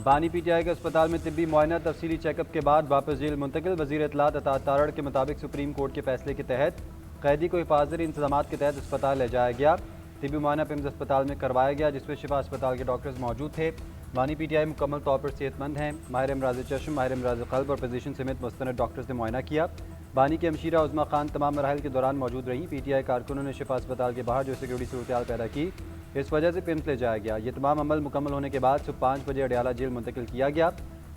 बानी पीटीआई के अस्पताल में तिब्बी मुआयना तफसीली चेकअप के बाद वापस जेल मुंतकिल। वज़ीर इत्तलात अतात तारड़ के मुताबिक सुप्रीम कोर्ट के फैसले के तहत कैदी को हिफाजती इंतजाम के तहत अस्पताल ले जाया गया। तिब्बी मुआयना पिम्स अस्पताल में करवाया गया, जिसमें शिफा अस्पताल के डॉक्टर्स मौजूद थे। बानी पीटीआई मुकम्मल तौर पर सेहतमंद हैं। माहिर अमराज चश्म, माहिर अमराज क़ल्ब और फिजिशियन समेत मुस्तनद डॉक्टर्स ने मुआयना किया। बानी की हमशीरा उज़्मा खान तमाम मराहिल के दौरान मौजूद रहीं। पीटीआई कारकुनों ने शिफा अस्पताल के बाहर जो सिक्योरिटी सूरत पैदा की, इस वजह से पिम्स ले जाया गया। ये तमाम अमल मुकम्मल होने के बाद सुबह 5 बजे अडयाला जेल मुंतकिल किया गया।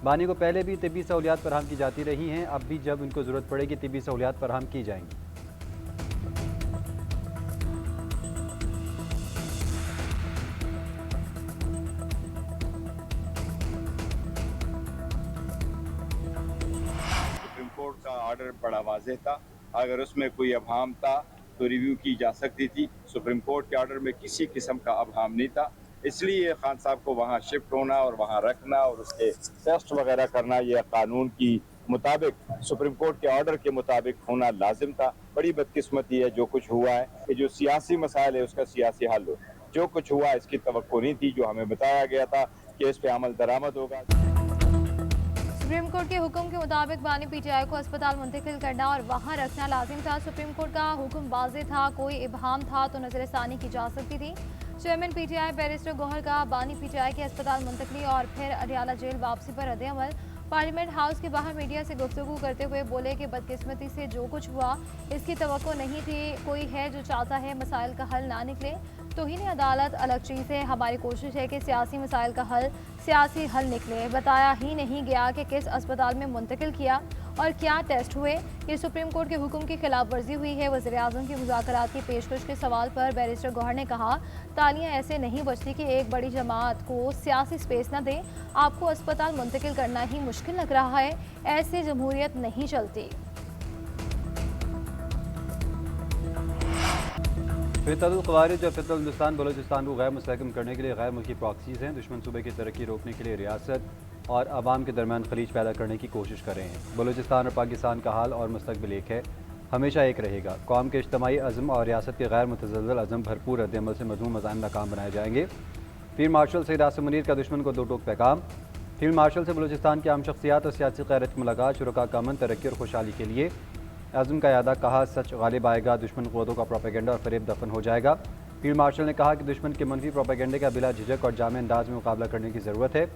बानी को पहले भी तिब्बी सहूलियात फराहम की जाती रही हैं, अब भी जब उनको ज़रूरत पड़ेगी तिब्बी सहूलियात फराहम की जाएंगी। सुप्रीम कोर्ट का ऑर्डर बड़ा वाज़ेह था, अगर उसमें कोई अभाम था तो रिव्यू की जा सकती थी। सुप्रीम कोर्ट के ऑर्डर में किसी किस्म का अभाम नहीं था, इसलिए खान साहब को वहाँ शिफ्ट होना और वहाँ रखना और उसके टेस्ट वगैरह करना यह कानून की मुताबिक, सुप्रीम कोर्ट के ऑर्डर के मुताबिक होना लाजिम था। बड़ी बदकिस्मती है जो कुछ हुआ है कि जो सियासी मसाइल है उसका सियासी हल हो। जो कुछ हुआ इसकी तवक्को नहीं थी, जो हमें बताया गया था कि इस पे अमल दरामद होगा। सुप्रीम कोर्ट के हुक्म के मुताबिक बानी पीटीआई को अस्पताल मुंतकिल करना और वहां रखना लाजिम था। सुप्रीम कोर्ट का हुक्म वाज़ेह था, कोई इबहाम था तो नजरसानी की जा सकती थी। चेयरमैन पीटीआई बैरिस्टर गौहर का बानी पीटीआई के अस्पताल मुंतकली और फिर अडयाला जेल वापसी पर रद्द-ए-अमल। पार्लियामेंट हाउस के बाहर मीडिया से गुफ्तगू करते हुए बोले कि बदकिस्मती से जो कुछ हुआ इसकी तवक्को नहीं थी। कोई है जो चाहता है मसाइल का हल ना निकले, तौहीन अदालत अलग चीज़ है। हमारी कोशिश है कि सियासी मसाइल का हल सियासी हल निकले। बताया ही नहीं गया कि किस अस्पताल में मुंतकिल किया और क्या टेस्ट हुए। ये सुप्रीम कोर्ट के हुक्म की खिलाफ वर्जी हुई है। वज़ीर आज़म की मुज़ाकरात की पेशकश के सवाल पर बैरिस्टर गौहर ने कहा, तालियां ऐसे नहीं बजती कि एक बड़ी जमात को सियासी स्पेस न दे। आपको अस्पताल मुंतकिल करना ही मुश्किल लग रहा है, ऐसे जमहूरियत नहीं चलती। फितरुल ख़वारिज और फितरुल हिंदुस्तान बलूचिस्तान को गैर मुस्तहकम करने के लिए गैर मुल्की प्रॉक्सीज़ हैं। दुश्मन सूबे की तरक्की रोकने के लिए रियासत और आवाम के दरमियान खलीज पैदा करने की कोशिश कर रहे हैं। बलूचिस्तान और पाकिस्तान का हाल और मुस्तकबिल एक है, हमेशा एक रहेगा। कौम के इज्तिमाई अज़म और रियासत के गैर मुतज़ल्ज़ल अज़म भरपूर रद्द-ए-अमल से मज़मूम मज़ाहिम नाकाम बनाए जाएंगे। फील्ड मार्शल सईद आसिम मुनीर का दुश्मन को दो टोक पैगाम। फील्ड मार्शल से बलूचिस्तान की आम शख्सियात और सियासी क़यादत की मुलाकात। शुरका का अमन, तरक्की और खुशहाली के लिए अज़म का यादा। कहा, सच गालिब आएगा, दुश्मन क़ुव्वतों का प्रोपेगेंडा और फ़रेब दफन हो जाएगा। फील्ड मार्शल ने कहा कि दुश्मन के मनफी प्रोपेगेंडे का बिला झिझक और जामे अंदाज में मुकाबला करने की ज़रूरत है।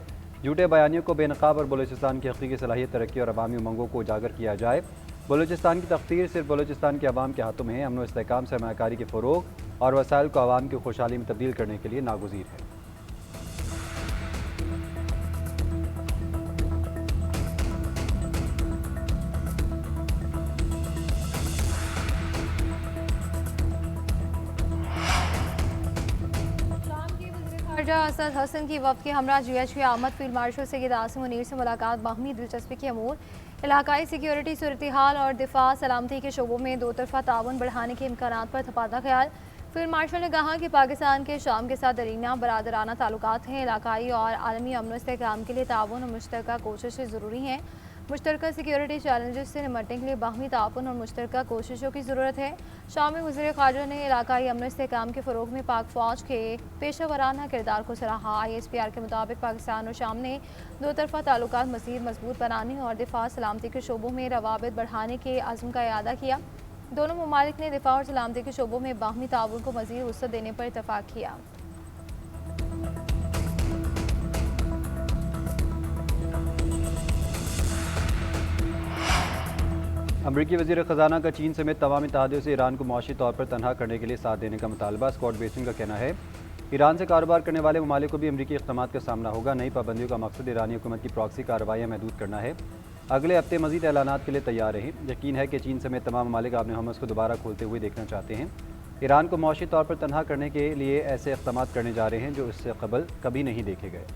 झूठे बयानियों को बेनकाब और बलूचिस्तान की हक़ीक़ी सलाहियत, तरक्की और अवामी उमंगों को उजागर किया जाए। बलूचिस्तान की तक़दीर सिर्फ बलूचिस्तान के अवाम के हाथों में है। अमन व इस्तेहकाम, सरमायाकारी के फ़रोग़ और वसाइल को अवाम की खुशहाली में तब्दील करने के लिए नागुज़ीर है। असद हसन की वफ़द के हमरा GH आमद। फील्ड मार्शल सैयद आसिम मुनीर से मुलाकात, बाहमी दिलचस्पी के अमूर, इलाकाई सिक्योरिटी, सूरत हाल और दिफा सलामती के शोबों में दो तरफा ताउन बढ़ाने के इम्कानात पर तबादला ख्याल। फील्ड मार्शल ने कहा कि पाकिस्तान के शाम के साथ दरीना बरादराना ताल्लुकात हैं। इलाकाई और आलमी अमन व इस्तेहकाम के लिए ताउन और मुश्तरका कोशिशें ज़रूरी हैं। मुश्तरका सिक्योरिटी चैलेंजेस से निपटने के लिए बाहमी ताउन और मुश्तरका कोशिशों की ज़रूरत है। शामी वज़ीर ख़ारजा ने इलाकाई अमन इस्तेहकाम के फ़रोग़ में पाक फ़ौज के पेशा वराना किरदार को सराहा। ISPR के मुताबिक पाकिस्तान और शाम ने दो तरफा ताल्लुकात मज़ीद मजबूत बनाने और दिफा सलामती के शोबों में रवाबित बढ़ाने के अज़्म का इआदा किया। दोनों ममालिक ने दिफा और सलामती के शोबों में बाहमी ताउन को मज़ीद वुसअत देने पर इत्तफ़ाक़ किया। अमरीकी वज़ीर ख़जाना का चीन समेत तमाम इत्तेहादियों से ईरान को मुआशी तौर पर तनहा करने के लिए साथ देने का मुतालबा। स्कॉट बेसिन का कहना है, ईरान से कारोबार करने वाले ममालिक को भी अमरीकी इक़दामात का सामना होगा। नई पाबंदियों का मकसद ईरानी हुकूमत की प्रॉक्सी कार्रवाइयाँ महदूद करना है। अगले हफ्ते मज़ीद ऐलानात के लिए तैयार रहें। यकीन है कि चीन समेत तमाम ममालिक आबने हमस को दोबारा खोलते हुए देखना चाहते हैं। ईरान को मुआशी तौर पर तनहा करने के लिए ऐसे इक़दामात करने जा रहे हैं जो इससे कबल कभी नहीं देखे गए।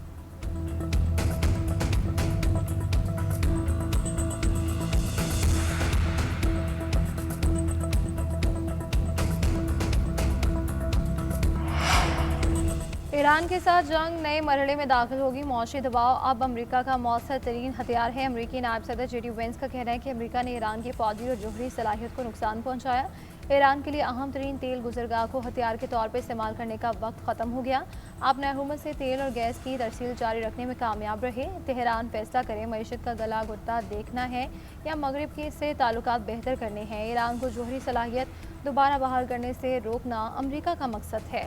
ईरान के साथ जंग नए मरहले में दाखिल होगी। मौशी दबाव अब अमेरिका का मौसर तरीन हथियार है। अमेरिकी नायब सदर JD वेंस का कहना है कि अमेरिका ने ईरान की फौजी और जोहरी सलाहियत को नुकसान पहुंचाया। ईरान के लिए अहम तरीन तेल गुजरगाह को हथियार के तौर पर इस्तेमाल करने का वक्त ख़त्म हो गया। आप नए हुकूमत से तेल और गैस की तरसील जारी रखने में कामयाब रहे। तेहरान फैसला करे मईशत का गला घुटता देखना है या मगरब के से ताल्लुकात बेहतर करने हैं। ईरान को जोहरी सलाहियत दोबारा बहाल करने से रोकना अमरीका का मकसद है।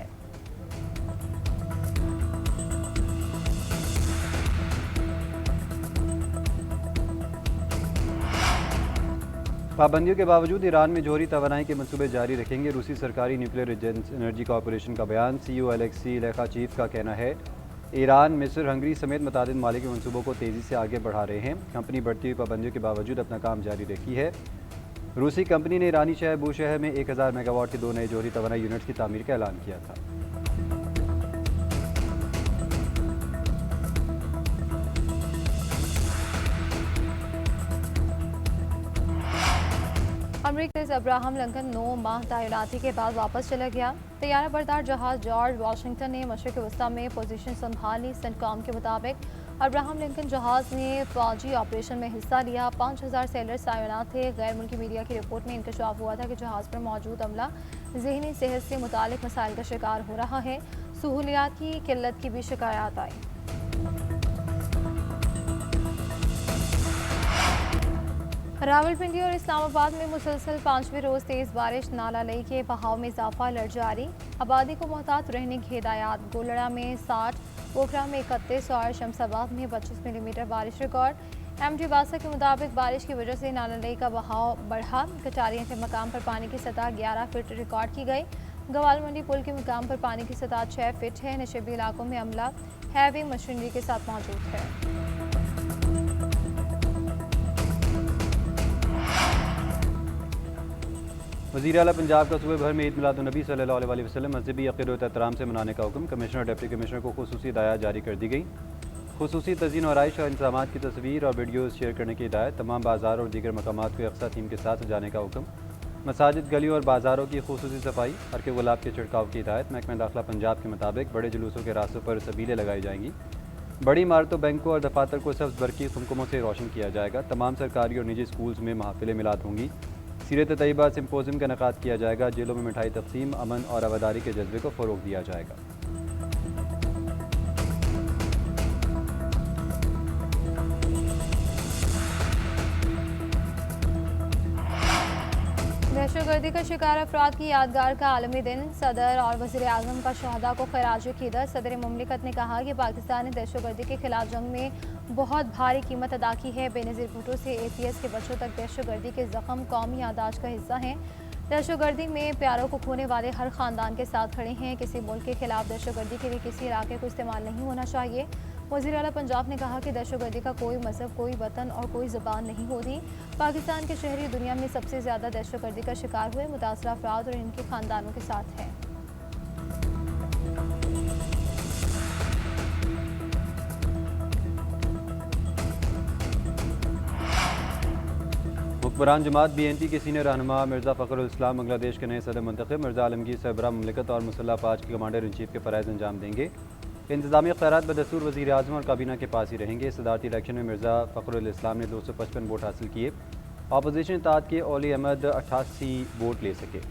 पाबंदियों के बावजूद ईरान में जोहरी तवानाई के मनसूबे जारी रखेंगे। रूसी सरकारी न्यूक्लियर एनर्जी कॉरपोरेशन का बयान। CEO अलेक्सी लेखाचीफ का कहना है ईरान, मिस्र, हंगरी समेत मुतादिद मालिक के मनसूबों को तेज़ी से आगे बढ़ा रहे हैं। कंपनी बढ़ती हुई पाबंदियों के बावजूद अपना काम जारी रखी है। रूसी कंपनी ने ईरानी शहर बूशहर में 1000 मेगावाट के 2 नए जोहरी तवानाई यूनिट्स की तामीर का ऐलान किया था। अमरीकी अब्राहम लिंकन 9 माह तैनाती के बाद वापस चला गया। तैयारा बरदार जहाज जॉर्ज वाशिंगटन ने मशरक़ वस्ती में पोजीशन संभाली। सेंटकॉम के मुताबिक अब्राहम लिंकन जहाज़ ने फौजी ऑपरेशन में हिस्सा लिया। 5000 सेलर्स तैनात थे। गैर मुल्की मीडिया की रिपोर्ट में इंकशाफ हुआ था कि जहाज़ पर मौजूद अमला ज़हनी सेहत से मुतालिक मसाइल का शिकार हो रहा है। सहूलियात की किल्लत की भी शिकायत आई। रावलपिंडी और इस्लामाबाद में मुसलसल 5वें रोज़ तेज़ बारिश। नाला लई के बहाव में इजाफा लड़ जारी। आबादी को मोहतात रहने की हिदायत। गोलड़ा में 60, पोखरा में 31 और शमसाबाद में 25 मिलीमीटर बारिश रिकॉर्ड। MD वासा के मुताबिक बारिश की वजह से नाला लई का बहाव बढ़ा। कटारियाँ के मकाम पर पानी की सतह 11 फीट रिकॉर्ड की गई। गवाल मंडी पुल के मुकाम पर पानी की सतह 6 फीट है। नशेबी इलाकों में अमला हैवी मशीनरी के साथ मौजूद है। वज़ीर आला पंजाब का सूबे भर में ईद मिलादुन्नबी सल्लल्लाहु अलैहि वसल्लम मज़हबी अक़ीदत व एहतराम से मनाने का हुक्म। कमिश्नर डिप्टी कमिश्नर को खुसूसी हिदायत जारी कर दी गई। खुसूसी तज़ीन और आइश और इंतज़ामात की तस्वीर और वीडियोज़ शेयर करने की हिदायत। तमाम बाज़ार और दीगर मकामात को यकसा थीम के साथ सजाने का हुक्म। मसाजिद, गलियों और बाज़ारों की खुसूसी सफाई, अर्के गुलाब के छिड़काव की हिदायत। महकमा दाखिला पंजाब के मुताबिक बड़े जुलूसों के रास्तों पर सबीलें लगाई जाएंगी। बड़ी इमारतों, बैंकों और दफातर को सब्ज़ बरकी कुमकुमों से रोशन किया जाएगा। तमाम सरकारी और निजी स्कूल्स में महफिल मिलाद होंगी। सीरत तैयबा सिम्पोजियम का इनेकाद किया जाएगा। जेलों में मिठाई तकसीम, अमन और आवादारी के जज्बे को फ़रोग़ दिया जाएगा। दहशतगर्दी का शिकार अफराद की यादगार का आलमी दिन। सदर और वज़ीर आज़म का शहदा को खराज अक़ीदत। सदर मुमलिकत ने कहा कि पाकिस्तान ने दहशतगर्दी के खिलाफ जंग में बहुत भारी कीमत अदा की है। बेनज़ीर भुट्टो से APS के बच्चों तक दहशतगर्दी के ज़ख्म कौमी याददाश्त का हिस्सा हैं। दहशतगर्दी में प्यारों को खोने वाले हर ख़ानदान के साथ खड़े हैं। किसी मुल्क के खिलाफ दहशतगर्दी के लिए किसी इलाके को इस्तेमाल नहीं होना चाहिए। वज़ीर आला पंजाब ने कहा कि दहशतगर्दी का कोई मज़हब, कोई वतन और कोई ज़बान नहीं होती। पाकिस्तान के शहरी दुनिया में सबसे ज़्यादा दहशतगर्दी का शिकार हुए मुतासरा अफराद और इनके ख़ानदानों के साथ हैं। हुक्मरान जमात BNP के सीनियर रहनुमा मिर्ज़ा फ़खरुल इस्लाम बांग्लादेश के नए सदर मंतखब। मिर्ज़ा आलमगीर सरबराह मुमलिकत और मुसल्लह अफ़वाज के कमांडर इन चीफ के फ़राइज़ अंजाम देंगे। इंतज़ामी इख्तियारात बदस्तूर वज़ीर आज़म और काबीना के पास ही रहेंगे। सदारती इलेक्शन में मिर्ज़ा फ़खरुल इस्लाम ने 255 वोट हासिल किए। अपोजिशन इत्तेहाद के ओली अहमद 88 वोट ले सके।